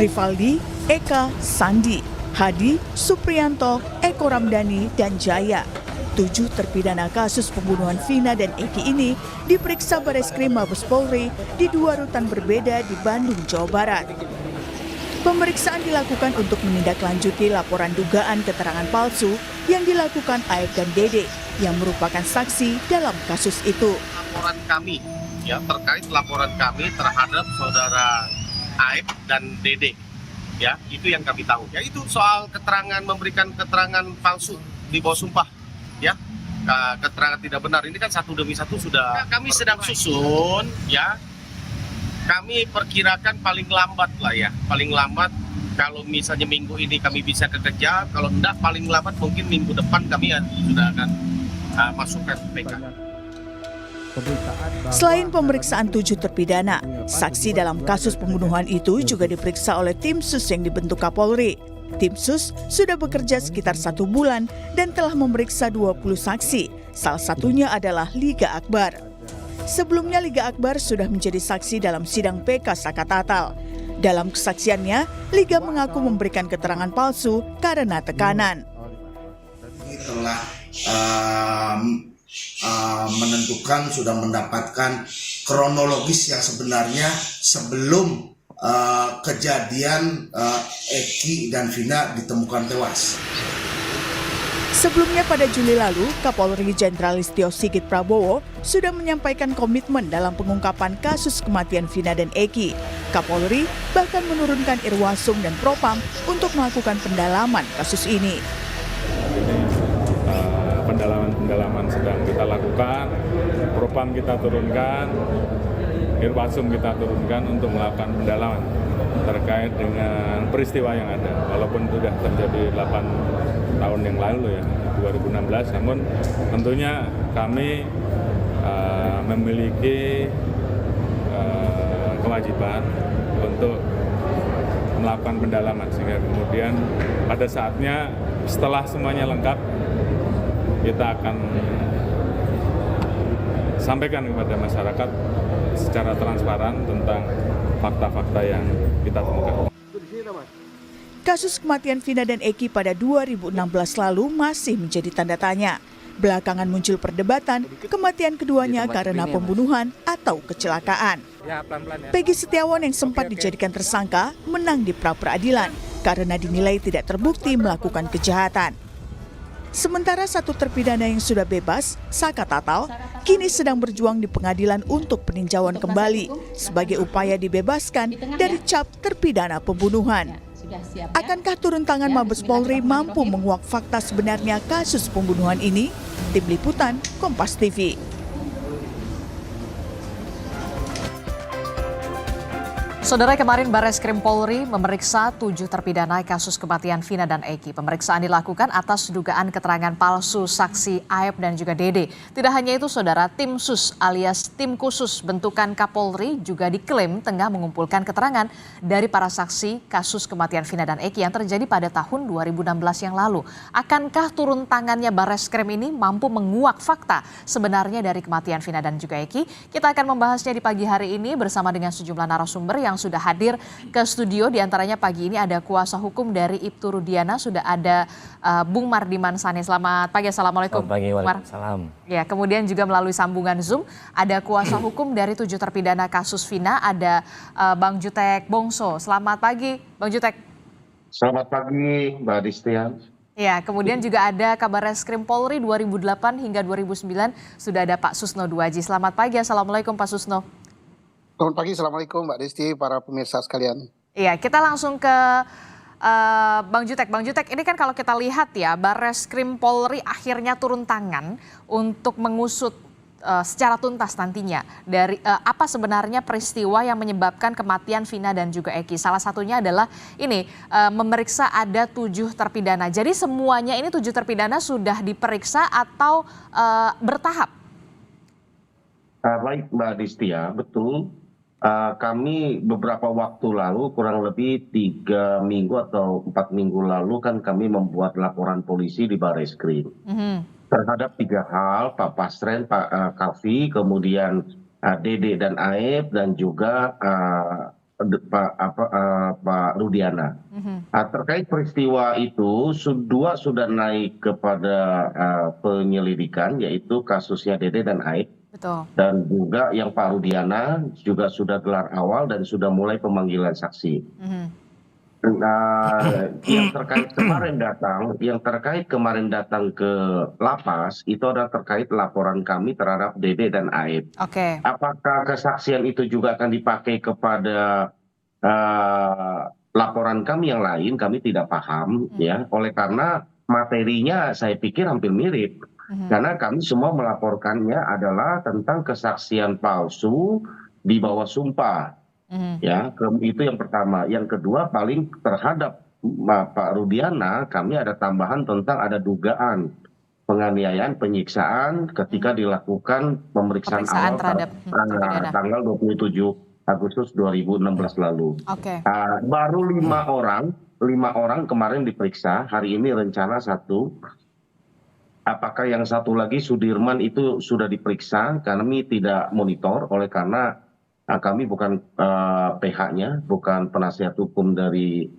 Rivaldi, Eka, Sandi, Hadi, Supriyanto, Eko Ramdhani, dan Jaya. 7 terpidana kasus pembunuhan Vina dan Eki ini diperiksa Bareskrim Mabes Polri di 2 rutan berbeda di Bandung, Jawa Barat. Pemeriksaan dilakukan untuk menindaklanjuti laporan dugaan keterangan palsu yang dilakukan Aep dan Dede yang merupakan saksi dalam kasus itu. Laporan kami terkait laporan kami terhadap saudara Aep dan Dede, itu yang kami tahu. Itu soal keterangan, memberikan keterangan palsu di bawah sumpah, keterangan tidak benar. Ini kan satu demi satu sudah kami sedang susun, Kami perkirakan paling lambat kalau misalnya minggu ini kami bisa kerja, kalau enggak paling lambat mungkin minggu depan kami sudah akan masuk ke PK. Selain pemeriksaan 7 terpidana, saksi dalam kasus pembunuhan itu juga diperiksa oleh tim sus yang dibentuk Kapolri. Tim sus sudah bekerja sekitar 1 bulan dan telah memeriksa 20 saksi, salah satunya adalah Liga Akbar. Sebelumnya Liga Akbar sudah menjadi saksi dalam sidang PK Saka Tatal. Dalam kesaksiannya, Liga mengaku memberikan keterangan palsu karena tekanan. Telah menentukan, sudah mendapatkan kronologis yang sebenarnya sebelum kejadian Eki dan Vina ditemukan tewas. Sebelumnya pada Juli lalu, Kapolri Jenderal Listio Sigit Prabowo sudah menyampaikan komitmen dalam pengungkapan kasus kematian Vina dan Eki. Kapolri bahkan menurunkan Irwasum dan Propam untuk melakukan pendalaman kasus ini. Pendalaman sedang kita lakukan, Propam kita turunkan, Irwasum kita turunkan untuk melakukan pendalaman terkait dengan peristiwa yang ada. Walaupun sudah terjadi 8 tahun yang lalu 2016, namun tentunya kami memiliki kewajiban untuk melakukan pendalaman sehingga kemudian pada saatnya setelah semuanya lengkap kita akan sampaikan kepada masyarakat secara transparan tentang fakta-fakta yang kita temukan. Kasus kematian Vina dan Eki pada 2016 lalu masih menjadi tanda tanya. Belakangan muncul perdebatan kematian keduanya karena pembunuhan atau kecelakaan. Peggy Setiawan yang sempat dijadikan tersangka menang di pra-peradilan karena dinilai tidak terbukti melakukan kejahatan. Sementara 1 terpidana yang sudah bebas, Saka Tatal, kini sedang berjuang di pengadilan untuk peninjauan kembali sebagai upaya dibebaskan dari cap terpidana pembunuhan. Akankah turun tangan Mabes Polri mampu menguak fakta sebenarnya kasus pembunuhan ini? Tim Liputan, Kompas TV. Saudara, kemarin Bareskrim Polri memeriksa 7 terpidana kasus kematian Vina dan Eki. Pemeriksaan dilakukan atas dugaan keterangan palsu saksi Aep dan juga Dede. Tidak hanya itu, saudara, tim sus alias tim khusus bentukan Kapolri juga diklaim tengah mengumpulkan keterangan dari para saksi kasus kematian Vina dan Eki yang terjadi pada tahun 2016 yang lalu. Akankah turun tangannya Bareskrim ini mampu menguak fakta sebenarnya dari kematian Vina dan juga Eki? Kita akan membahasnya di pagi hari ini bersama dengan sejumlah narasumber yang sudah hadir ke studio. Di antaranya pagi ini ada kuasa hukum dari Ibtu Rudiana, sudah ada Bung Mardiman Sani. Selamat pagi, assalamualaikum. Selamat pagi, waalaikumsalam. Ya, kemudian juga melalui sambungan Zoom ada kuasa hukum dari 7 terpidana kasus Vina, ada Bang Jutek Bongso. Selamat pagi, Bang Jutek. Selamat pagi, Mbak Distian. Ya, kemudian juga ada Kabareskrim Polri 2008 hingga 2009 sudah ada Pak Susno Duaji. Selamat pagi, assalamualaikum Pak Susno. Selamat pagi, assalamualaikum Mbak Desti, para pemirsa sekalian. Iya, kita langsung ke Bang Jutek. Bang Jutek, ini kan kalau kita lihat ya, Bareskrim Polri akhirnya turun tangan untuk mengusut secara tuntas nantinya dari apa sebenarnya peristiwa yang menyebabkan kematian Vina dan juga Eki. Salah satunya adalah ini memeriksa ada 7 terpidana. Jadi semuanya ini 7 terpidana sudah diperiksa atau bertahap? Baik Mbak Distia, betul. Kami beberapa waktu lalu, kurang lebih 3 minggu atau 4 minggu lalu kan kami membuat laporan polisi di Bareskrim. Terhadap 3 hal, Pak Pasren, Pak Kavi, kemudian Dede dan Aep, dan juga Pak Rudiana. Terkait peristiwa itu, dua sudah naik kepada penyelidikan, yaitu kasusnya Dede dan Aib. Betul. Dan juga yang Pak Rudiana juga sudah gelar awal dan sudah mulai pemanggilan saksi. Nah, yang terkait kemarin datang ke lapas itu adalah terkait laporan kami terhadap Dede dan Aib. Oke. Apakah kesaksian itu juga akan dipakai kepada laporan kami yang lain? Kami tidak paham, ya. Oleh karena materinya saya pikir hampir mirip, karena kami semua melaporkannya adalah tentang kesaksian palsu di bawah sumpah. Ya, itu yang pertama. Yang kedua, paling terhadap Pak Rudiana, kami ada tambahan tentang ada dugaan penganiayaan, penyiksaan ketika dilakukan pemeriksaan awal terhadap tanggal 27 Agustus 2016 lalu. Oke. Baru 5 orang kemarin diperiksa. Hari ini rencana 1. Apakah yang satu lagi Sudirman itu sudah diperiksa? Kami tidak monitor oleh karena kami bukan PH-nya, bukan penasihat hukum dari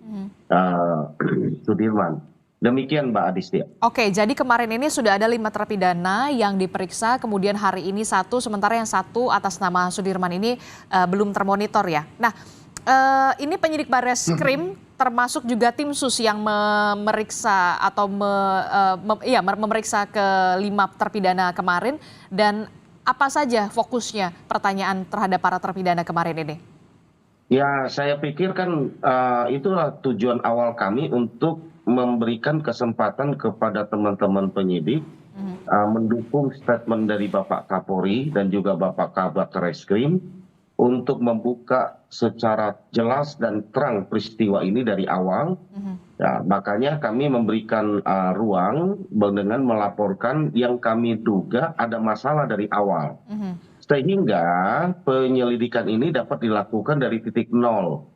Sudirman. Demikian Mbak Adistia. Oke, jadi kemarin ini sudah ada 5 terpidana yang diperiksa, kemudian hari ini 1, sementara yang 1 atas nama Sudirman ini belum termonitor ya. Nah, ini penyidik Barreskrim termasuk juga tim sus yang memeriksa atau memeriksa ke 5 terpidana kemarin, dan apa saja fokusnya pertanyaan terhadap para terpidana kemarin ini? Ya, saya pikir kan itulah tujuan awal kami untuk memberikan kesempatan kepada teman-teman penyidik mendukung statement dari Bapak Kapolri dan juga Bapak Kabak Reskrim untuk membuka secara jelas dan terang peristiwa ini dari awal. Ya, makanya kami memberikan ruang dengan melaporkan yang kami duga ada masalah dari awal. Sehingga penyelidikan ini dapat dilakukan dari titik nol.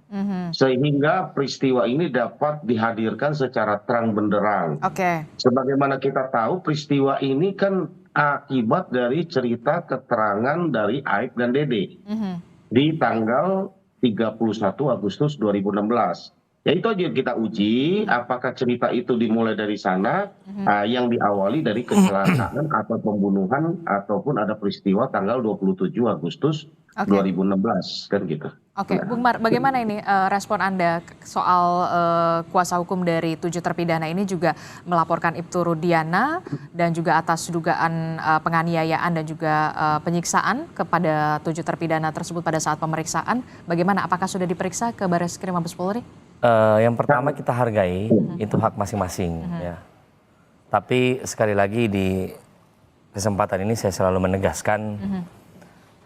Sehingga peristiwa ini dapat dihadirkan secara terang benderang. Sebagaimana kita tahu, peristiwa ini kan akibat dari cerita keterangan dari Aib dan Dede di tanggal 31 Agustus 2016. Ya itu aja kita uji, apakah cerita itu dimulai dari sana, yang diawali dari kecelakaan atau pembunuhan, ataupun ada peristiwa tanggal 27 Agustus 2016, kan gitu. Oke, Bung Mar, bagaimana ini respon Anda soal kuasa hukum dari 7 terpidana ini juga melaporkan Ibtu Rudiana dan juga atas dugaan penganiayaan dan juga penyiksaan kepada 7 terpidana tersebut pada saat pemeriksaan. Bagaimana, apakah sudah diperiksa ke Barreskrim Mabes Polri? Yang pertama kita hargai, itu hak masing-masing. Ya. Tapi sekali lagi di kesempatan ini saya selalu menegaskan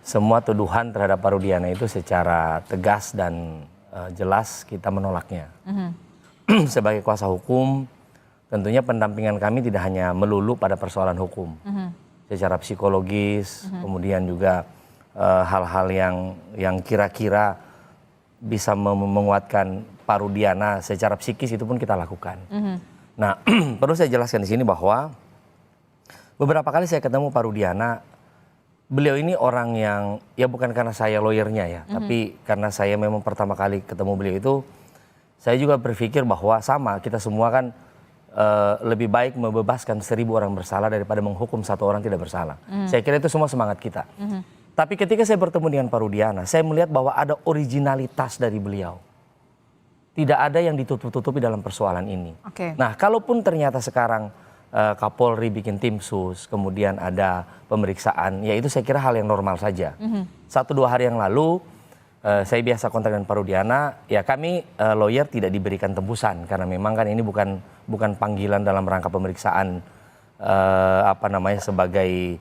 semua tuduhan terhadap Pak Rudiana itu secara tegas dan jelas kita menolaknya. Sebagai kuasa hukum, tentunya pendampingan kami tidak hanya melulu pada persoalan hukum. Secara psikologis, kemudian juga hal-hal yang kira-kira bisa menguatkan Pak Rudiana secara psikis itu pun kita lakukan. Nah, perlu saya jelaskan di sini bahwa beberapa kali saya ketemu Pak Rudiana, beliau ini orang yang, ya bukan karena saya lawyernya ya, tapi karena saya memang pertama kali ketemu beliau itu, saya juga berpikir bahwa sama, kita semua kan lebih baik membebaskan 1000 orang bersalah daripada menghukum 1 orang tidak bersalah. Saya kira itu semua semangat kita. Tapi ketika saya bertemu dengan Pak Rudiana, saya melihat bahwa ada originalitas dari beliau. Tidak ada yang ditutup-tutupi dalam persoalan ini. Nah, kalaupun ternyata sekarang Kapolri bikin tim sus, kemudian ada pemeriksaan, ya itu saya kira hal yang normal saja. 1-2 hari yang lalu, saya biasa kontak dengan Pak Rudiana, ya kami lawyer tidak diberikan tembusan, karena memang kan ini bukan panggilan dalam rangka pemeriksaan sebagai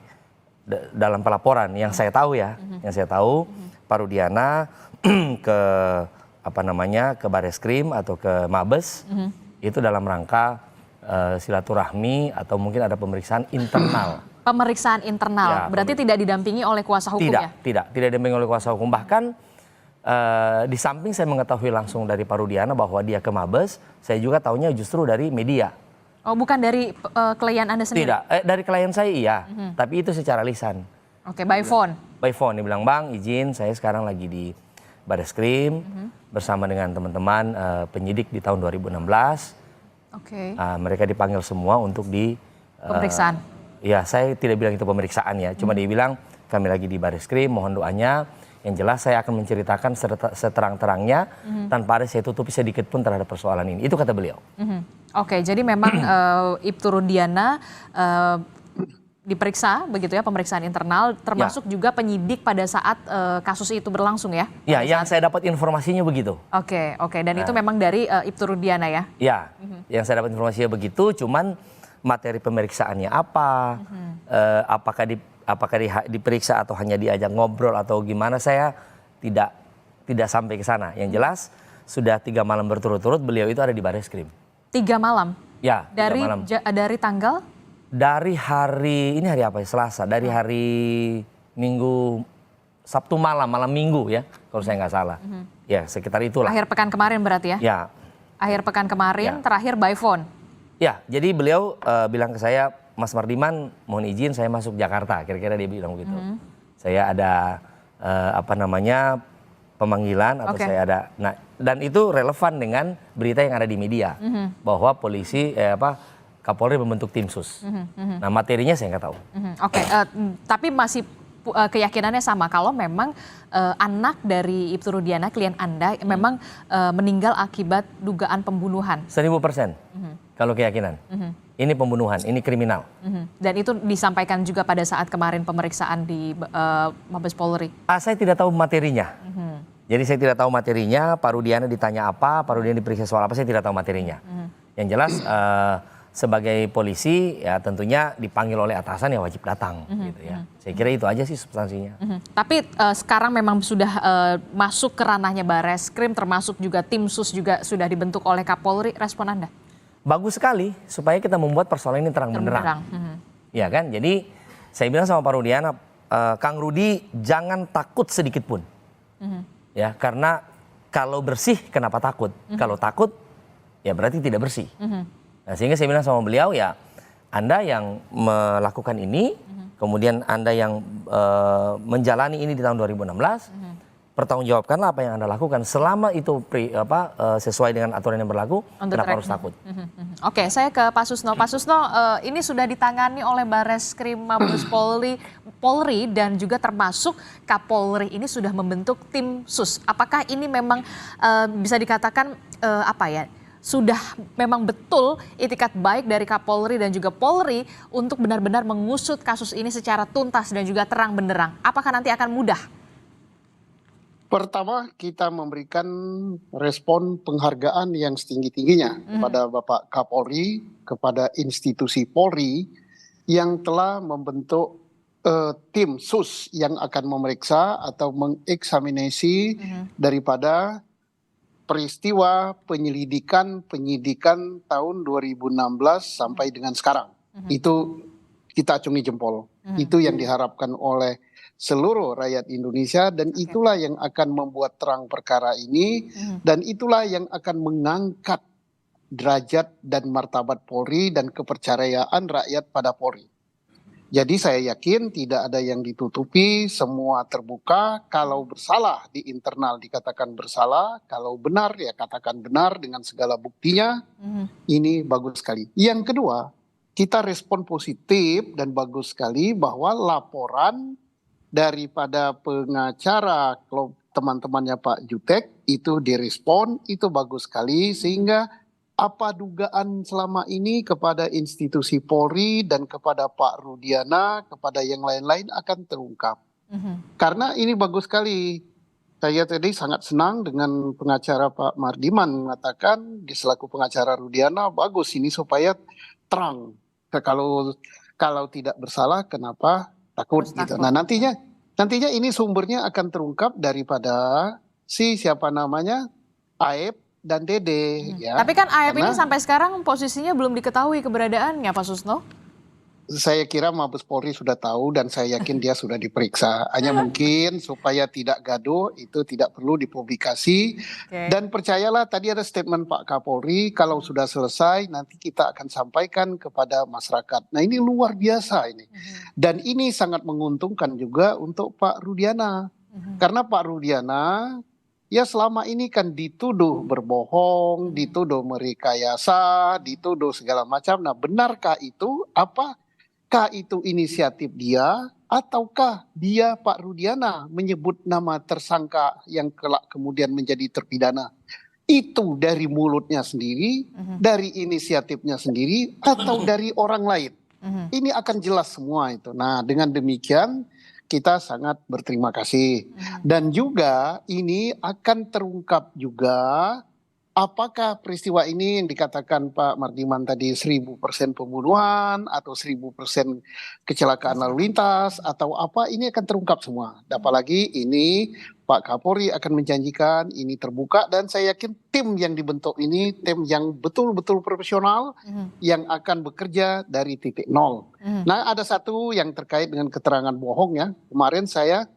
dalam pelaporan. Yang saya tahu ya, yang saya tahu Pak Rudiana ke ke Barreskrim atau ke Mabes itu dalam rangka silaturahmi atau mungkin ada pemeriksaan internal. Pemeriksaan internal, ya, berarti tidak didampingi oleh kuasa hukum ya? Tidak didampingi oleh kuasa hukum. Bahkan di samping saya mengetahui langsung dari Pak Rudiana bahwa dia ke Mabes, saya juga tahunya justru dari media. Oh, bukan dari klien Anda sendiri? Tidak, dari klien saya iya, tapi itu secara lisan. Oke, by phone? By phone, dia bilang, Bang izin saya sekarang lagi di Bareskrim bersama dengan teman-teman penyidik di tahun 2016. Oke. Mereka dipanggil semua untuk di Pemeriksaan. Ya, saya tidak bilang itu pemeriksaan ya, cuma dia bilang kami lagi di Bareskrim, mohon doanya. Yang jelas saya akan menceritakan seterang-terangnya tanpa ada saya tutupi sedikit pun terhadap persoalan ini. Itu kata beliau. Oke, jadi memang Ibtu Rudiana diperiksa begitu ya, pemeriksaan internal termasuk juga penyidik pada saat kasus itu berlangsung ya? Ya, yang saya dapat informasinya begitu. Oke, dan itu memang dari Ibtu Rudiana ya? Ya, yang saya dapat informasinya begitu, cuman materi pemeriksaannya apa, apakah diperiksa atau hanya diajak ngobrol atau gimana, saya tidak sampai ke sana. Yang jelas sudah 3 malam berturut-turut beliau itu ada di Bareskrim. 3 malam? Ya, 3 Dari malam. Dari tanggal? Dari hari, ini hari apa ya? Selasa, dari hari Minggu, Sabtu malam Minggu ya, kalau saya nggak salah. Ya, sekitar itulah. Akhir pekan kemarin berarti ya? Ya. Akhir pekan kemarin, Ya. terakhir by phone? Ya, jadi beliau bilang ke saya, Mas Mardiman mohon izin saya masuk Jakarta, kira-kira dia bilang begitu. Saya ada pemanggilan atau saya ada, nah dan itu relevan dengan berita yang ada di media bahwa polisi Kapolri membentuk tim sus. Nah materinya saya nggak tahu. Oke, tapi masih keyakinannya sama kalau memang anak dari Ibtu Rudiana, klien Anda, memang meninggal akibat dugaan pembunuhan. 1000%. Kalau keyakinan. Ini pembunuhan, ini kriminal. Dan itu disampaikan juga pada saat kemarin pemeriksaan di Mabes Polri. Saya tidak tahu materinya. Jadi saya tidak tahu materinya, Pak Rudiana ditanya apa, Pak Rudiana diperiksa soal apa, saya tidak tahu materinya. Yang jelas sebagai polisi ya tentunya dipanggil oleh atasan ya wajib datang gitu ya. Saya kira itu aja sih substansinya. Tapi sekarang memang sudah masuk ke ranahnya Bareskrim, termasuk juga tim sus juga sudah dibentuk oleh Kapolri. Respon Anda? Bagus sekali supaya kita membuat persoalan ini terang benderang. Ya kan? Jadi saya bilang sama Pak Rudiana, Kang Rudi jangan takut sedikit pun. Ya, karena kalau bersih kenapa takut? Kalau takut ya berarti tidak bersih. Nah, sehingga saya bilang sama beliau ya, Anda yang melakukan ini, kemudian Anda yang menjalani ini di tahun 2016, pertanggungjawabkanlah apa yang Anda lakukan. Selama itu sesuai dengan aturan yang berlaku, kenapa harus takut? Oke, saya ke Pak Susno. Pak Susno, ini sudah ditangani oleh Bareskrim Mabes Polri dan juga termasuk Kapolri ini sudah membentuk tim sus. Apakah ini memang bisa dikatakan sudah memang betul itikat baik dari Kapolri dan juga Polri untuk benar-benar mengusut kasus ini secara tuntas dan juga terang benderang? Apakah nanti akan mudah? Pertama, kita memberikan respon penghargaan yang setinggi-tingginya kepada Bapak Kapolri, kepada institusi Polri yang telah membentuk tim sus yang akan memeriksa atau mengeksaminasi daripada peristiwa penyidikan tahun 2016 sampai dengan sekarang. Itu kita acungi jempol. Itu yang diharapkan oleh seluruh rakyat Indonesia dan itulah yang akan membuat terang perkara ini dan itulah yang akan mengangkat derajat dan martabat Polri dan kepercayaan rakyat pada Polri. Jadi saya yakin tidak ada yang ditutupi, semua terbuka. Kalau bersalah di internal dikatakan bersalah, kalau benar ya katakan benar dengan segala buktinya. Ini bagus sekali. Yang kedua, kita respon positif dan bagus sekali bahwa laporan daripada pengacara teman-temannya Pak Jutek itu direspon, itu bagus sekali sehingga apa dugaan selama ini kepada institusi Polri dan kepada Pak Rudiana, kepada yang lain-lain akan terungkap. Karena ini bagus sekali. Saya tadi sangat senang dengan pengacara Pak Mardiman mengatakan di selaku pengacara Rudiana, bagus ini supaya terang. Kalau tidak bersalah kenapa takut gitu. Nah nantinya ini sumbernya akan terungkap daripada siapa namanya Aep dan Dede. Ya. Tapi kan Aep ini sampai sekarang posisinya belum diketahui keberadaannya, Pak Susno. Saya kira Mabes Polri sudah tahu dan saya yakin dia sudah diperiksa. Hanya mungkin supaya tidak gaduh itu tidak perlu dipublikasi. Dan percayalah tadi ada statement Pak Kapolri, kalau sudah selesai nanti kita akan sampaikan kepada masyarakat. Nah ini luar biasa ini. Dan ini sangat menguntungkan juga untuk Pak Rudiana. Karena Pak Rudiana ya selama ini kan dituduh berbohong, dituduh merekayasa, dituduh segala macam. Nah, benarkah itu? Apakah itu inisiatif dia? Ataukah dia, Pak Rudiana, menyebut nama tersangka yang kelak kemudian menjadi terpidana? Itu dari mulutnya sendiri, dari inisiatifnya sendiri, atau dari orang lain? Ini akan jelas semua itu. Nah, dengan demikian kita sangat berterima kasih. Dan juga ini akan terungkap juga apakah peristiwa ini yang dikatakan Pak Mardiman tadi 1000% pembunuhan atau 1000% kecelakaan lalu lintas atau apa, ini akan terungkap semua. Apalagi ini Pak Kapolri akan menjanjikan ini terbuka, dan saya yakin tim yang dibentuk ini tim yang betul-betul profesional yang akan bekerja dari titik nol. Nah, ada satu yang terkait dengan keterangan bohong ya. Kemarin saya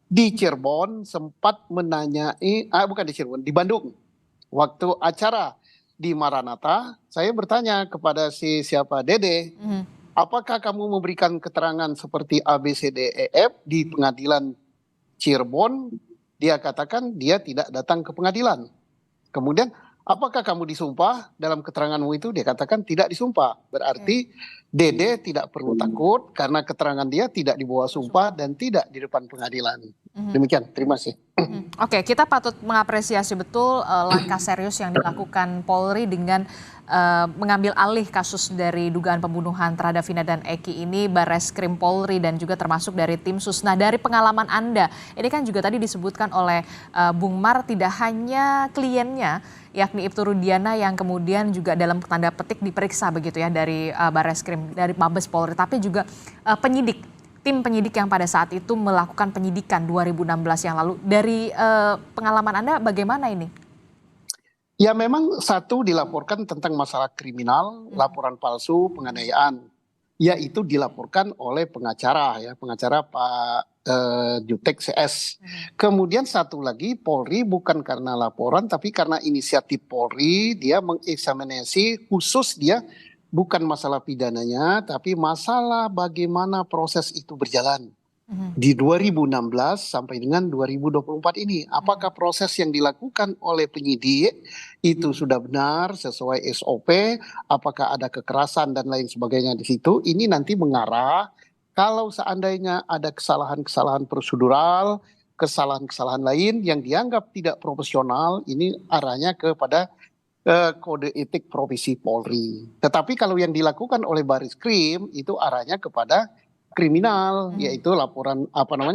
di Cirebon sempat menanyai, bukan di Cirebon, di Bandung. Waktu acara di Maranatha, saya bertanya kepada siapa Dede, apakah kamu memberikan keterangan seperti A, B, C, D, E, F di pengadilan Cirebon? Dia katakan dia tidak datang ke pengadilan. Kemudian, apakah kamu disumpah dalam keteranganmu itu? Dia katakan tidak disumpah. Berarti Dede tidak perlu takut karena keterangan dia tidak dibawa sumpah dan tidak di depan pengadilan. Demikian, terima kasih. Oke, kita patut mengapresiasi betul langkah serius yang dilakukan Polri dengan mengambil alih kasus dari dugaan pembunuhan terhadap Vina dan Eki ini, Barreskrim Polri dan juga termasuk dari tim sus. Nah, dari pengalaman Anda, ini kan juga tadi disebutkan oleh Bung Mar, tidak hanya kliennya yakni Ibtu Rudiana yang kemudian juga dalam tanda petik diperiksa begitu ya dari Barreskrim, dari Mabes Polri, tapi juga tim penyidik yang pada saat itu melakukan penyidikan 2016 yang lalu. Dari pengalaman Anda bagaimana ini? Ya, memang satu dilaporkan tentang masalah kriminal, laporan palsu, penganiayaan. Ya, itu dilaporkan oleh pengacara ya, pengacara Pak Jutek CS. Kemudian satu lagi, Polri bukan karena laporan tapi karena inisiatif Polri, dia mengeksaminasi khusus dia bukan masalah pidananya, tapi masalah bagaimana proses itu berjalan. Di 2016 sampai dengan 2024 ini, apakah proses yang dilakukan oleh penyidik itu sudah benar sesuai SOP, apakah ada kekerasan dan lain sebagainya di situ. Ini nanti mengarah kalau seandainya ada kesalahan-kesalahan prosedural, kesalahan-kesalahan lain yang dianggap tidak profesional, ini arahnya kepada kode etik profesi Polri. Tetapi kalau yang dilakukan oleh Barreskrim itu arahnya kepada kriminal, yaitu laporan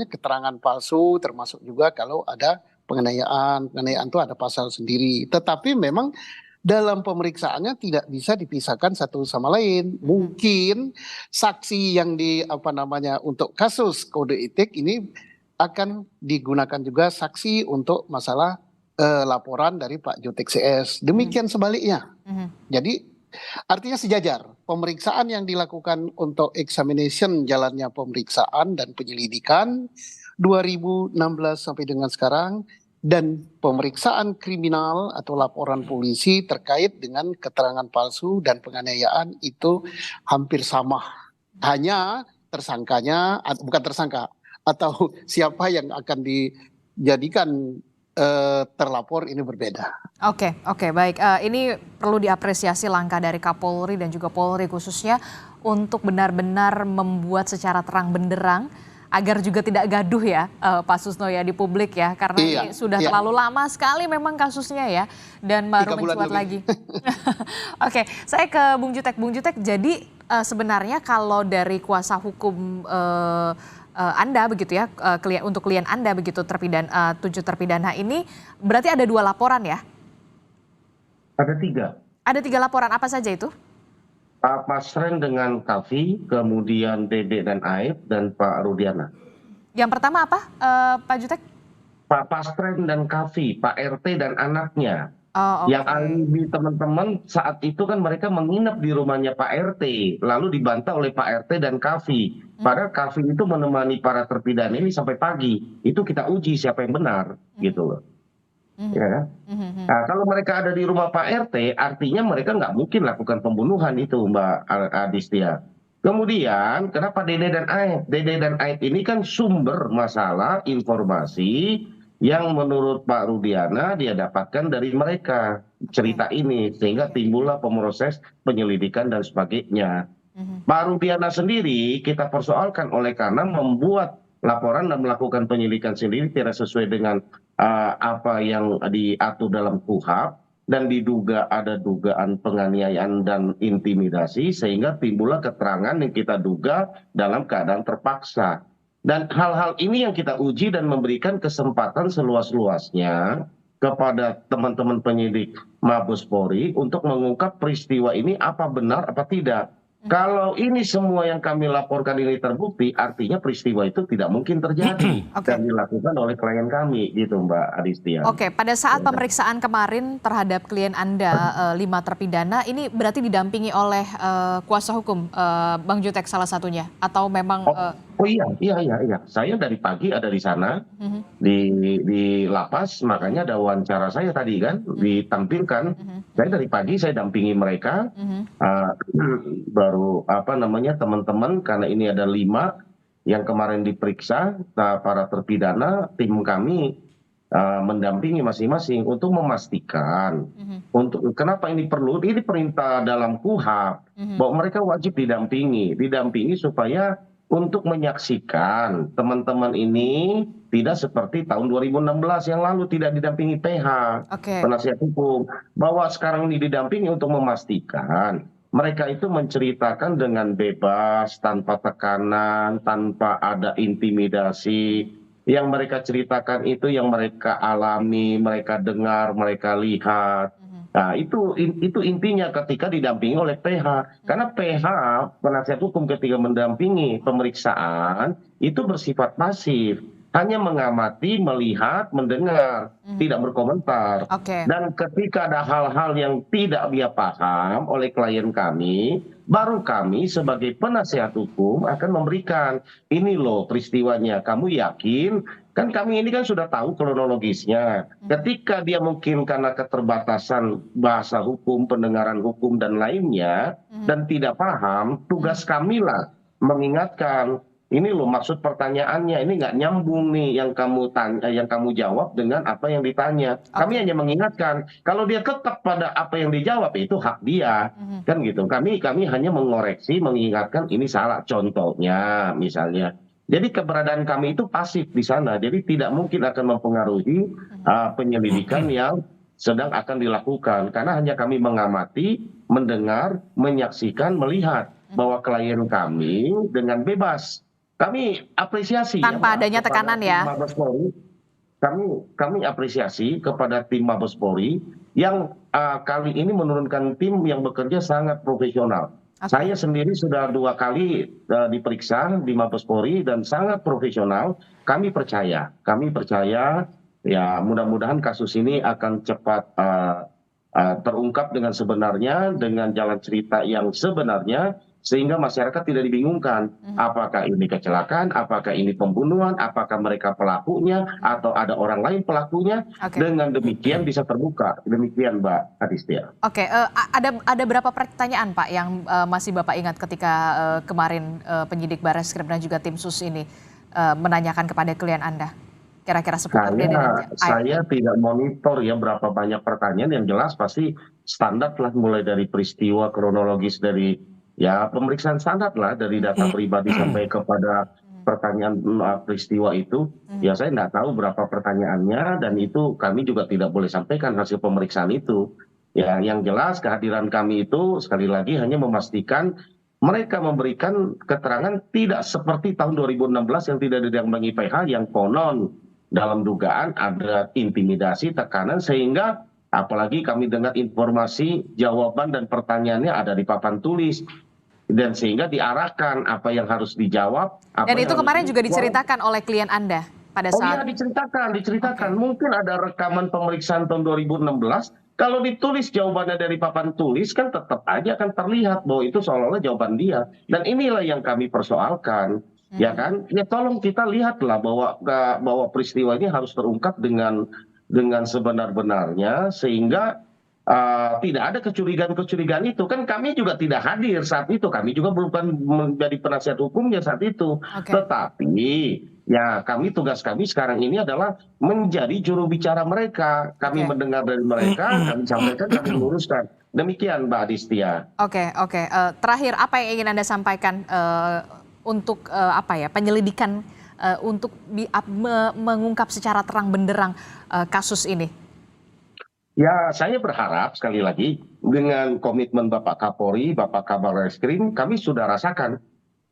keterangan palsu, termasuk juga kalau ada penganiayaan itu ada pasal sendiri. Tetapi memang dalam pemeriksaannya tidak bisa dipisahkan satu sama lain. Mungkin saksi yang untuk kasus kode etik ini akan digunakan juga saksi untuk masalah laporan dari Pak Jutek CS. Demikian sebaliknya. Jadi artinya sejajar. Pemeriksaan yang dilakukan untuk examination jalannya pemeriksaan dan penyelidikan 2016 sampai dengan sekarang, dan pemeriksaan kriminal atau laporan polisi terkait dengan keterangan palsu dan penganiayaan itu hampir sama. Hanya tersangkanya, bukan tersangka, atau siapa yang akan dijadikan terlapor ini berbeda. Oke, baik. Ini perlu diapresiasi langkah dari Kapolri dan juga Polri khususnya untuk benar-benar membuat secara terang benderang agar juga tidak gaduh ya Pak Susno ya di publik ya, karena ini sudah terlalu lama sekali memang kasusnya ya, dan baru mencuat lagi. Oke, saya ke Bung Jutek. Bung Jutek, jadi sebenarnya kalau dari kuasa hukum Anda begitu ya, untuk klien Anda begitu 7 terpidana ini berarti ada 2 laporan ya? Ada 3. Ada 3 laporan, apa saja itu? Pak Pasren dengan Kavi, kemudian Dede dan Aib, dan Pak Rudiana. Yang pertama apa, Pak Jutek? Pak Pasren dan Kavi, Pak RT dan anaknya. Yang alibi teman-teman saat itu kan mereka menginap di rumahnya Pak RT, lalu dibantah oleh Pak RT dan Kavi. Padahal Kavi itu menemani para terpidana ini sampai pagi. Itu kita uji siapa yang benar, gitu loh. Ya kan? Nah, kalau mereka ada di rumah Pak RT, artinya mereka nggak mungkin lakukan pembunuhan itu, Mbak Adistia. Kemudian, kenapa Dede dan Aib? Dede dan Aib ini kan sumber masalah informasi yang menurut Pak Rudiana dia dapatkan dari mereka cerita ini, sehingga timbullah proses penyelidikan dan sebagainya. Pak Rudiana sendiri kita persoalkan oleh karena membuat laporan dan melakukan penyelidikan sendiri tidak sesuai dengan apa yang diatur dalam KUHP, dan diduga ada dugaan penganiayaan dan intimidasi, sehingga timbullah keterangan yang kita duga dalam keadaan terpaksa. Dan hal-hal ini yang kita uji dan memberikan kesempatan seluas-luasnya kepada teman-teman penyidik Mabes Polri untuk mengungkap peristiwa ini apa benar apa tidak. Kalau ini semua yang kami laporkan ini terbukti, artinya peristiwa itu tidak mungkin terjadi dan dilakukan oleh klien kami, gitu Mbak Adistia. Oke, pada saat pemeriksaan kemarin terhadap klien Anda 5 terpidana, ini berarti didampingi oleh kuasa hukum Bang Jutek salah satunya, atau memang? Oh iya. Saya dari pagi ada di sana di lapas, makanya ada wawancara saya tadi kan ditampilkan. Saya dari pagi saya dampingi mereka, baru teman-teman karena ini ada 5 yang kemarin diperiksa para terpidana, tim kami mendampingi masing-masing untuk memastikan untuk kenapa ini perlu, ini perintah dalam KUHP bahwa mereka wajib didampingi supaya untuk menyaksikan teman-teman ini tidak seperti tahun 2016 yang lalu tidak didampingi PH, penasihat hukum, bahwa sekarang ini didampingi untuk memastikan mereka itu menceritakan dengan bebas, tanpa tekanan, tanpa ada intimidasi. Yang mereka ceritakan itu yang mereka alami, mereka dengar, mereka lihat. Nah, itu intinya ketika didampingi oleh PH. Karena PH, penasihat hukum ketika mendampingi pemeriksaan, itu bersifat pasif. Hanya mengamati, melihat, mendengar, tidak berkomentar. Dan ketika ada hal-hal yang tidak dia paham oleh klien kami, baru kami sebagai penasihat hukum akan memberikan, ini loh peristiwanya, kamu yakin? Kan kami ini kan sudah tahu kronologisnya. Ketika dia mungkin karena keterbatasan bahasa hukum, pendengaran hukum dan lainnya, dan tidak paham, tugas kamilah mengingatkan, ini loh maksud pertanyaannya, ini nggak nyambung nih yang kamu tanya, yang kamu jawab dengan apa yang ditanya. Kami hanya mengingatkan, kalau dia tetap pada apa yang dijawab itu hak dia, kan gitu. Kami hanya mengoreksi, mengingatkan ini salah contohnya misalnya. Jadi keberadaan kami itu pasif di sana, jadi tidak mungkin akan mempengaruhi penyelidikan yang sedang akan dilakukan, karena hanya kami mengamati, mendengar, menyaksikan, melihat bahwa klien kami dengan bebas. Kami apresiasi tanpa adanya tekanan ya. Kami apresiasi kepada tim Mabes Polri yang kali ini menurunkan tim yang bekerja sangat profesional. Saya sendiri sudah 2 kali diperiksa di Mabes Polri dan sangat profesional. Kami percaya ya mudah-mudahan kasus ini akan cepat terungkap dengan sebenarnya, dengan jalan cerita yang sebenarnya, sehingga masyarakat tidak dibingungkan apakah ini kecelakaan, apakah ini pembunuhan, apakah mereka pelakunya atau ada orang lain pelakunya. Dengan demikian bisa terbuka. Demikian Mbak Adistia. Ada berapa pertanyaan Pak yang masih Bapak ingat ketika kemarin penyidik Barreskrim dan juga tim sus ini menanyakan kepada klien Anda? Kira-kira seputar saya tidak monitor ya berapa banyak pertanyaan, yang jelas pasti standar lah, mulai dari peristiwa kronologis, dari ya pemeriksaan standar lah, dari data pribadi sampai kepada pertanyaan peristiwa itu. Ya saya nggak tahu berapa pertanyaannya, dan itu kami juga tidak boleh sampaikan hasil pemeriksaan itu. Ya yang jelas kehadiran kami itu sekali lagi hanya memastikan mereka memberikan keterangan tidak seperti tahun 2016 yang tidak didampingi PH, yang konon dalam dugaan ada intimidasi, tekanan, sehingga apalagi kami dengar informasi jawaban dan pertanyaannya ada di papan tulis, dan sehingga diarahkan apa yang harus dijawab. Dan itu kemarin juga diceritakan oleh klien Anda pada saat? Oh iya, diceritakan. Mungkin ada rekaman pemeriksaan tahun 2016. Kalau ditulis jawabannya dari papan tulis kan tetap aja akan terlihat bahwa itu seolah-olah jawaban dia. Dan inilah yang kami persoalkan. Ya kan? Ya tolong kita lihatlah bahwa peristiwa ini harus terungkap dengan sebenar-benarnya, sehingga tidak ada kecurigaan itu. Kan kami juga tidak hadir saat itu, kami juga bukan menjadi penasihat hukumnya saat itu. Tetapi Ya, tugas kami sekarang ini adalah menjadi juru bicara mereka. Kami mendengar dari mereka, kami sampaikan, kami luruskan. Demikian Mbak Adistia. Oke. Terakhir, apa yang ingin Anda sampaikan untuk penyelidikan untuk mengungkap secara terang benderang kasus ini? Ya, saya berharap sekali lagi dengan komitmen Bapak Kapolri, Bapak Kabar Reskrim, kami sudah rasakan.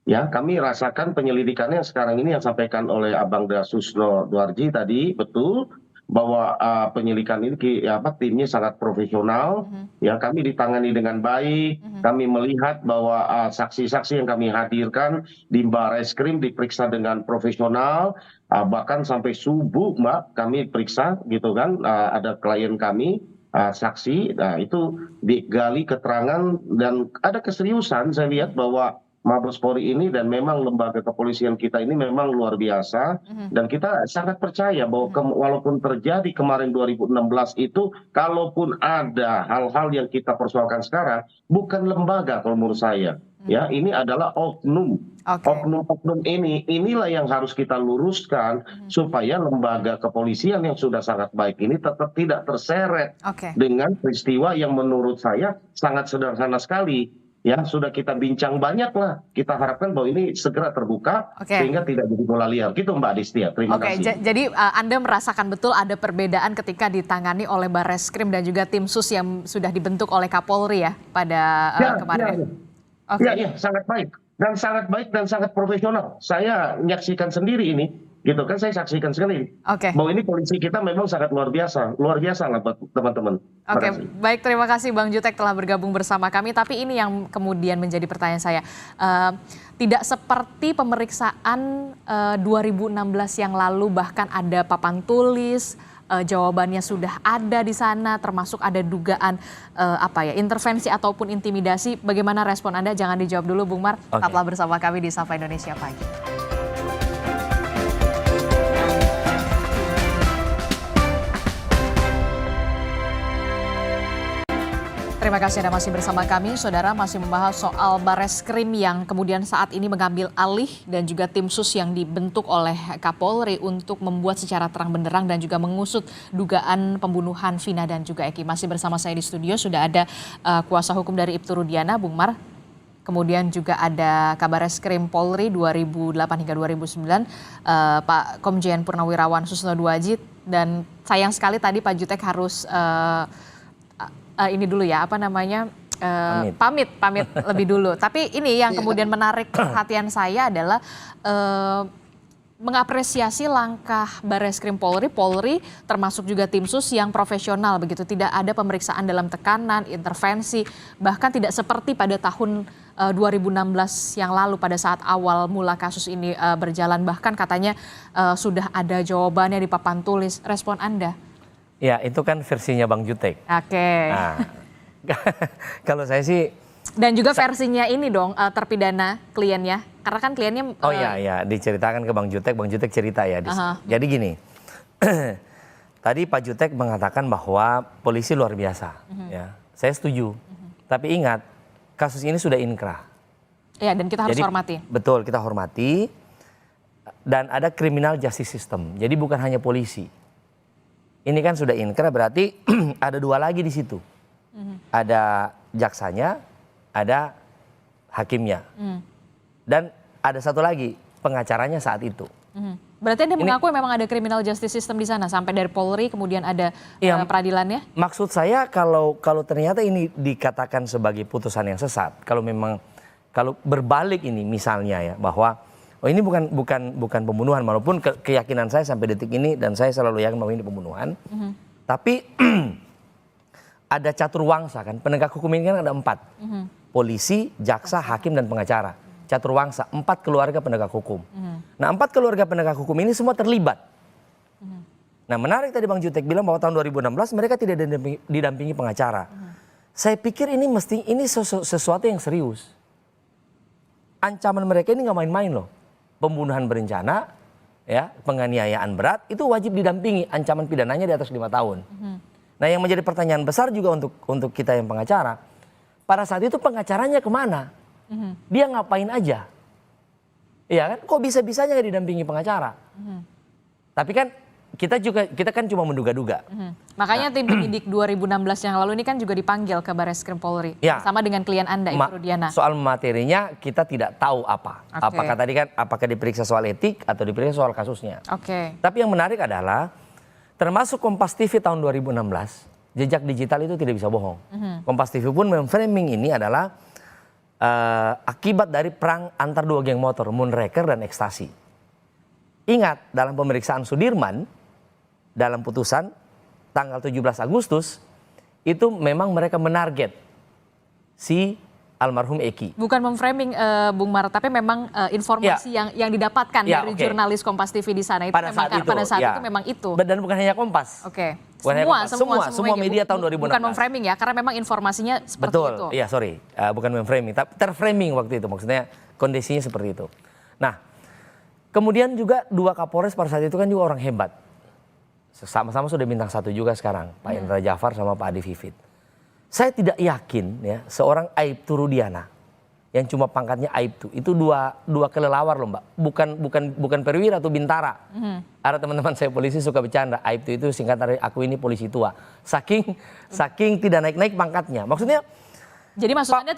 Ya, kami rasakan penyelidikannya sekarang ini yang sampaikan oleh Abang Susno Duarji tadi, betul bahwa penyelidikan ini timnya sangat profesional. Ya, kami ditangani dengan baik. Kami melihat bahwa saksi-saksi yang kami hadirkan di Barreskrim diperiksa dengan profesional. Bahkan sampai subuh, Mbak, kami periksa gitu kan. Ada klien kami saksi, itu digali keterangan dan ada keseriusan. Saya lihat bahwa Mabes Polri ini dan memang lembaga kepolisian kita ini memang luar biasa dan kita sangat percaya bahwa walaupun terjadi kemarin 2016 itu, kalaupun ada hal-hal yang kita persoalkan sekarang, bukan lembaga kalau menurut saya. Ya, ini adalah oknum. Oknum-oknum inilah yang harus kita luruskan supaya lembaga kepolisian yang sudah sangat baik ini tetap tidak terseret dengan peristiwa yang menurut saya sangat sederhana sekali. Ya, sudah kita bincang banyak lah. Kita harapkan bahwa ini segera terbuka sehingga tidak jadi bola liar. Gitu Mbak Adistia, terima kasih. Jadi Anda merasakan betul ada perbedaan ketika ditangani oleh Barreskrim dan juga tim sus yang sudah dibentuk oleh Kapolri ya pada kemarin? Ya, sangat baik. Dan sangat profesional. Saya menyaksikan sendiri ini. Gitu kan, saya saksikan sekali bahwa ini polisi kita memang sangat luar biasa lah buat teman-teman. Baik, terima kasih Bang Jutek telah bergabung bersama kami. Tapi ini yang kemudian menjadi pertanyaan saya, tidak seperti pemeriksaan 2016 yang lalu, bahkan ada papan tulis, jawabannya sudah ada di sana, termasuk ada dugaan intervensi ataupun intimidasi. Bagaimana respon Anda? Jangan dijawab dulu, Bung Mar. Tetaplah bersama kami di Sapa Indonesia Pagi. Terima kasih Anda masih bersama kami. Saudara, masih membahas soal Barreskrim yang kemudian saat ini mengambil alih dan juga tim sus yang dibentuk oleh Kapolri untuk membuat secara terang benderang dan juga mengusut dugaan pembunuhan Vina dan juga Eki. Masih bersama saya di studio sudah ada kuasa hukum dari Ibtu Rudiana, Bung Mar. Kemudian juga ada Kabarreskrim Polri 2008 hingga 2009, Pak Komjen Purnawirawan Susno Duarji. Dan sayang sekali tadi Pak Jutek harus ini dulu ya, pamit lebih dulu. Tapi ini yang kemudian menarik perhatian saya adalah mengapresiasi langkah Barreskrim Polri termasuk juga tim sus yang profesional begitu. Tidak ada pemeriksaan dalam tekanan, intervensi, bahkan tidak seperti pada tahun 2016 yang lalu pada saat awal mula kasus ini berjalan. Bahkan katanya sudah ada jawabannya di papan tulis. Respon Anda? Ya, itu kan versinya Bang Jutek. Nah, kalau saya sih. Dan juga versinya ini dong, terpidana kliennya. Karena kan kliennya. Oh iya, diceritakan ke Bang Jutek cerita ya. Jadi gini, tadi Pak Jutek mengatakan bahwa polisi luar biasa. Ya, saya setuju. Tapi ingat, kasus ini sudah inkrah. Ya, dan kita harus hormati. Betul, kita hormati. Dan ada criminal justice system. Jadi bukan hanya polisi. Ini kan sudah inkrah, berarti ada dua lagi di situ. Ada jaksanya, ada hakimnya. Dan ada satu lagi, pengacaranya saat itu. Berarti Anda mengakui memang ada criminal justice system di sana, sampai dari Polri kemudian ada peradilannya? Maksud saya kalau ternyata ini dikatakan sebagai putusan yang sesat, kalau berbalik ini misalnya ya, bahwa ini bukan pembunuhan, walaupun keyakinan saya sampai detik ini dan saya selalu yakin bahwa ini pembunuhan. Tapi ada catur wangsa kan, penegak hukum ini kan ada 4. Polisi, jaksa, hakim dan pengacara. Catur wangsa, 4 keluarga penegak hukum. Nah, 4 keluarga penegak hukum ini semua terlibat. Nah, menarik tadi Bang Jutek bilang bahwa tahun 2016 mereka tidak didampingi pengacara. Saya pikir ini sesuatu yang serius. Ancaman mereka ini nggak main-main loh. Pembunuhan berencana, ya, penganiayaan berat, itu wajib didampingi, ancaman pidananya di atas 5 tahun. Nah, yang menjadi pertanyaan besar juga untuk kita yang pengacara, pada saat itu pengacaranya kemana? Dia ngapain aja? Iya kan? Kok bisa-bisanya nggak didampingi pengacara? Tapi kan kita kan cuma menduga-duga. Makanya tim penyidik 2016 yang lalu ini kan juga dipanggil ke Barreskrim Polri. Ya. Sama dengan klien Anda, Ibu Rudiana. Soal materinya kita tidak tahu apa. Oke. Apakah tadi kan apakah diperiksa soal etik atau diperiksa soal kasusnya. Oke. Tapi yang menarik adalah termasuk Kompas TV tahun 2016, jejak digital itu tidak bisa bohong. Kompas TV pun memframing ini adalah akibat dari perang antar dua geng motor, Moonraker dan Ekstasi. Ingat, dalam pemeriksaan Sudirman, dalam putusan tanggal 17 Agustus, itu memang mereka menarget si almarhum Eki. Bukan memframing Bung Mar, tapi memang informasi yang didapatkan dari jurnalis Kompas TV di sana itu pada memang saat itu, itu memang itu. Dan bukan hanya Kompas. Oke. Semua media tahun 2016. Bukan memframing ya, karena memang informasinya seperti Betul, itu. iya sorry, bukan memframing, tapi terframing waktu itu, maksudnya kondisinya seperti itu. Nah, kemudian juga dua Kapolres pada saat itu kan juga orang hebat. Sama-sama sudah bintang 1 juga sekarang, Pak Indra Jafar sama Pak Adi Vivit. Saya tidak yakin ya seorang Aibtu Rudiana yang cuma pangkatnya Aibtu itu dua kelelawar loh Mbak, bukan perwira atau bintara. Ada teman-teman saya polisi suka bercanda, Aibtu itu singkatan dari aku ini polisi tua. Saking tidak naik-naik pangkatnya. Maksudnya jadi maksud Anda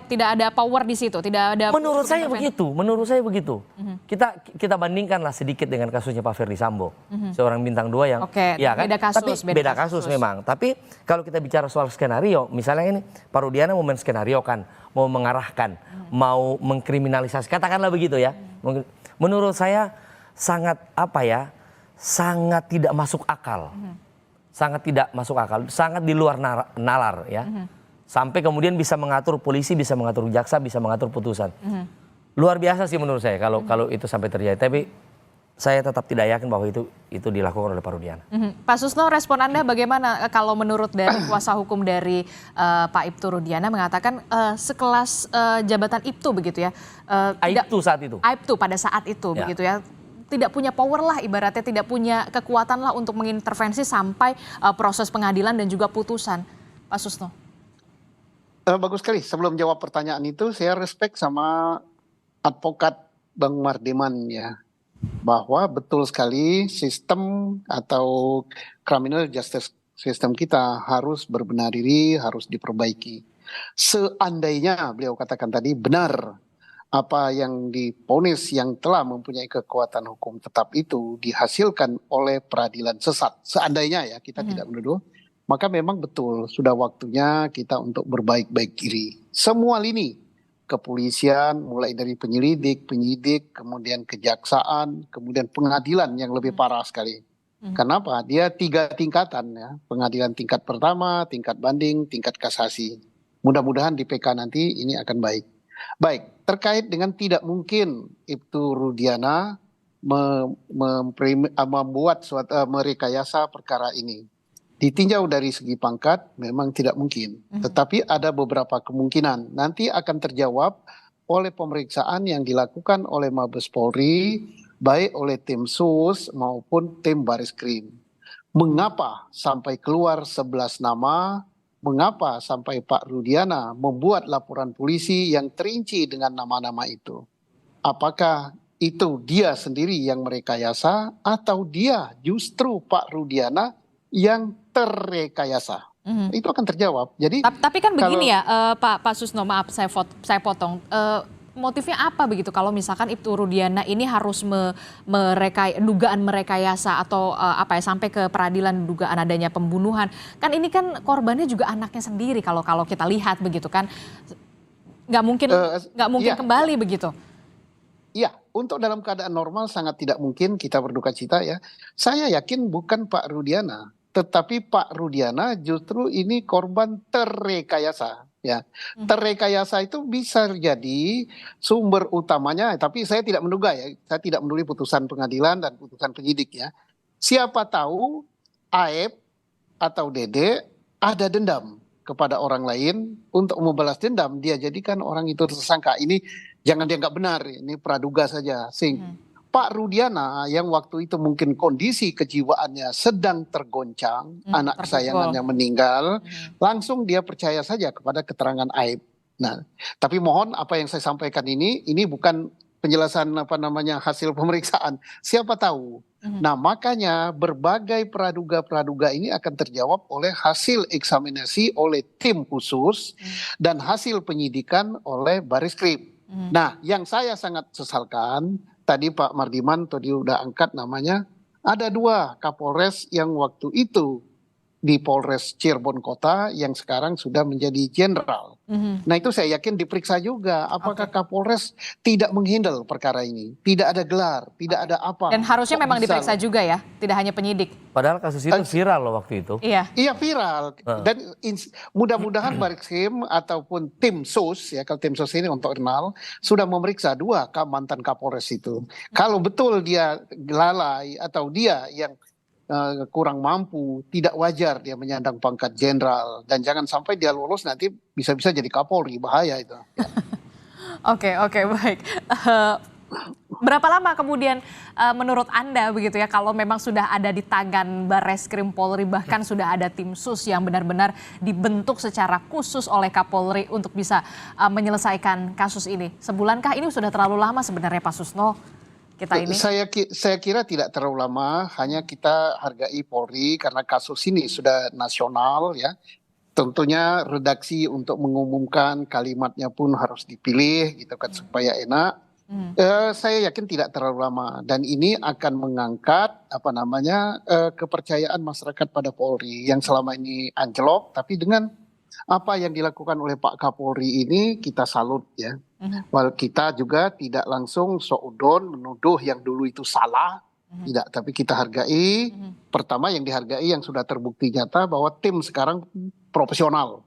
tidak ada power di situ, tidak ada. Menurut saya begitu. Kita bandingkanlah sedikit dengan kasusnya Pak Ferdi Sambo, seorang bintang 2 yang ya kan, beda kasus memang. Tapi kalau kita bicara soal skenario, misalnya ini Pak Rudiana mau menskenariokan, mau mengarahkan, mau mengkriminalisasi, katakanlah begitu ya. Menurut saya sangat sangat tidak masuk akal, sangat di luar nalar ya. Sampai kemudian bisa mengatur polisi, bisa mengatur jaksa, bisa mengatur putusan. Luar biasa sih menurut saya kalau itu sampai terjadi. Tapi saya tetap tidak yakin bahwa itu dilakukan oleh Pak Rudiana. Pak Susno, respon Anda bagaimana kalau menurut dari kuasa hukum dari Pak Ibtu Rudiana mengatakan sekelas jabatan Ibtu begitu ya? Aibtu saat itu. Aibtu pada saat itu begitu ya? Tidak punya power lah ibaratnya, tidak punya kekuatan lah untuk mengintervensi sampai proses pengadilan dan juga putusan. Pak Susno. Bagus sekali. Sebelum jawab pertanyaan itu, saya respect sama advokat Bang Mardiman ya. Bahwa betul sekali sistem atau criminal justice system kita harus berbenah diri, harus diperbaiki. Seandainya beliau katakan tadi benar apa yang divonis yang telah mempunyai kekuatan hukum tetap itu dihasilkan oleh peradilan sesat. Seandainya ya, kita tidak menuduh. Maka memang betul sudah waktunya kita untuk berbaik-baik diri. Semua lini, kepolisian, mulai dari penyidik, kemudian kejaksaan, kemudian pengadilan yang lebih parah sekali. Kenapa? Dia 3 tingkatan ya, pengadilan tingkat pertama, tingkat banding, tingkat kasasi. Mudah-mudahan di PK nanti ini akan baik. Baik, terkait dengan tidak mungkin Ibtu Rudiana membuat merekayasa perkara ini. Ditinjau dari segi pangkat memang tidak mungkin, tetapi ada beberapa kemungkinan. Nanti akan terjawab oleh pemeriksaan yang dilakukan oleh Mabes Polri, baik oleh tim SUS maupun tim Barreskrim. Mengapa sampai keluar 11 nama, mengapa sampai Pak Rudiana membuat laporan polisi yang terinci dengan nama-nama itu? Apakah itu dia sendiri yang merekayasa atau dia justru Pak Rudiana yang terrekayasa? Itu akan terjawab. Jadi tapi kan begini ya Pak Susno, maaf saya potong. Motifnya apa begitu kalau misalkan Ibtu Rudiana ini harus dugaan merekayasa atau sampai ke peradilan dugaan adanya pembunuhan? Kan ini kan korbannya juga anaknya sendiri kalau kita lihat begitu kan, nggak mungkin kembali begitu. Iya, untuk dalam keadaan normal sangat tidak mungkin kita berduka cita ya. Saya yakin bukan Pak Rudiana, tetapi Pak Rudiana justru ini korban terrekayasa. Ya, terrekayasa itu bisa jadi sumber utamanya, tapi saya tidak menduga ya, saya tidak peduli putusan pengadilan dan putusan penyidik ya. Siapa tahu Aib atau Dede ada dendam kepada orang lain, untuk membalas dendam dia jadikan orang itu tersangka. Ini jangan dianggap benar, ini praduga saja. Pak Rudiana yang waktu itu mungkin kondisi kejiwaannya sedang tergoncang, anak kesayangannya meninggal, langsung dia percaya saja kepada keterangan Aib. Nah, tapi mohon apa yang saya sampaikan ini bukan penjelasan hasil pemeriksaan. Siapa tahu. Nah, makanya berbagai praduga-praduga ini akan terjawab oleh hasil eksaminasi oleh tim khusus dan hasil penyidikan oleh Baris Krim. Nah, yang saya sangat sesalkan, tadi Pak Mardiman tadi udah angkat namanya, ada 2 Kapolres yang waktu itu di Polres Cirebon Kota yang sekarang sudah menjadi jenderal. Nah, itu saya yakin diperiksa juga apakah Kapolres tidak menghandle perkara ini, tidak ada gelar, tidak ada apa. Dan harusnya Kok memang bisa diperiksa loh? juga ya, tidak hanya penyidik. Padahal kasus itu viral loh waktu itu. Iya. Iya, viral. Dan mudah-mudahan Baris-Krim ataupun tim SUS, ya kalau tim SUS ini untuk internal, sudah memeriksa 2 mantan Kapolres itu. Kalau betul dia lalai atau dia yang kurang mampu, tidak wajar dia menyandang pangkat jenderal, dan jangan sampai dia lulus nanti bisa-bisa jadi Kapolri, bahaya itu. Ya. Oke, baik. Berapa lama kemudian menurut Anda begitu ya, kalau memang sudah ada di tangan Bareskrim Polri, bahkan sudah ada tim SUS yang benar-benar dibentuk secara khusus oleh Kapolri untuk bisa menyelesaikan kasus ini? Sebulankah ini sudah terlalu lama sebenarnya Pak Susno? Kita ini? Saya kira tidak terlalu lama, hanya kita hargai Polri karena kasus ini sudah nasional ya. Tentunya redaksi untuk mengumumkan kalimatnya pun harus dipilih gitu kan supaya enak. Saya yakin tidak terlalu lama dan ini akan mengangkat kepercayaan masyarakat pada Polri yang selama ini anjlok, tapi dengan apa yang dilakukan oleh Pak Kapolri ini kita salut ya. Walau kita juga tidak langsung soudon menuduh yang dulu itu salah, tidak, tapi kita hargai. Pertama yang dihargai yang sudah terbukti nyata bahwa tim sekarang profesional,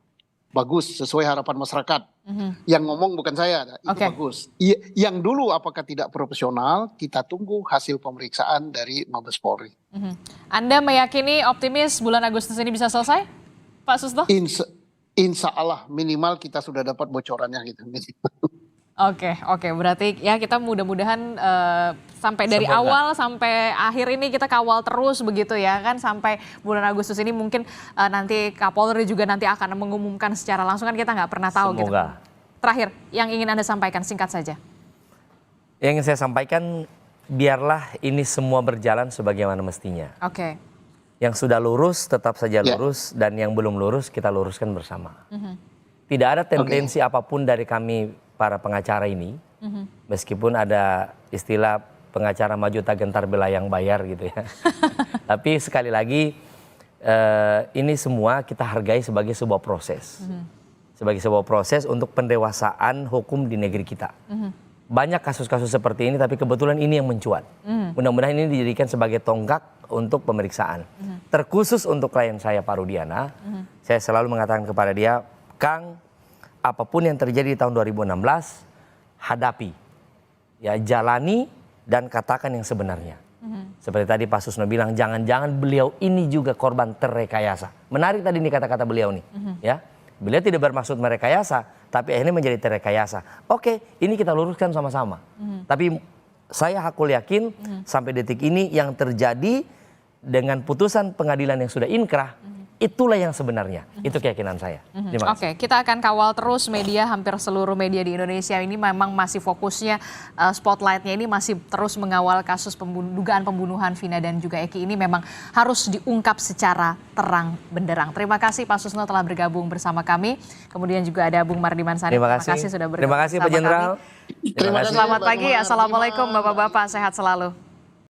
bagus sesuai harapan masyarakat. Yang ngomong bukan saya, itu bagus. Yang dulu apakah tidak profesional, kita tunggu hasil pemeriksaan dari Mabes Polri. Anda meyakini optimis bulan Agustus ini bisa selesai, Pak Susno? Insya Allah minimal kita sudah dapat bocorannya gitu. Oke, berarti ya kita mudah-mudahan sampai dari awal sampai akhir ini kita kawal terus begitu ya kan, sampai bulan Agustus ini mungkin nanti Kapolri juga nanti akan mengumumkan secara langsung, kan kita nggak pernah tahu. Semoga. Gitu. Terakhir, yang ingin Anda sampaikan singkat saja. Yang ingin saya sampaikan, biarlah ini semua berjalan sebagaimana mestinya. Oke. Yang sudah lurus tetap saja lurus, dan yang belum lurus kita luruskan bersama. Tidak ada tendensi apapun dari kami para pengacara ini, meskipun ada istilah pengacara maju tak gentar bela yang bayar gitu ya. Tapi sekali lagi ini semua kita hargai sebagai sebuah proses. Sebagai sebuah proses untuk pendewasaan hukum di negeri kita. Banyak kasus-kasus seperti ini, tapi kebetulan ini yang mencuat. Mudah-mudahan ini dijadikan sebagai tonggak untuk pemeriksaan. Terkhusus untuk klien saya Pak Rudiana, saya selalu mengatakan kepada dia, Kang, apapun yang terjadi di tahun 2016, hadapi, ya jalani dan katakan yang sebenarnya. Seperti tadi Pak Susno bilang, jangan-jangan beliau ini juga korban terrekayasa. Menarik tadi nih kata-kata beliau nih, ya. Beliau tidak bermaksud merekayasa, tapi akhirnya menjadi terrekayasa. Oke, ini kita luruskan sama-sama. Tapi saya hakul yakin sampai detik ini yang terjadi dengan putusan pengadilan yang sudah inkrah, itulah yang sebenarnya. Itu keyakinan saya. Terima kasih. Oke, kita akan kawal terus media, hampir seluruh media di Indonesia ini memang masih fokusnya, spotlightnya ini masih terus mengawal kasus dugaan pembunuhan Vina dan juga Eki ini memang harus diungkap secara terang benderang. Terima kasih Pak Susno telah bergabung bersama kami. Kemudian juga ada Bung Mardiman Sani. Terima kasih sudah bergabung. Terima kasih Pak Jenderal. Selamat pagi, Assalamualaikum Bapak-Bapak, sehat selalu.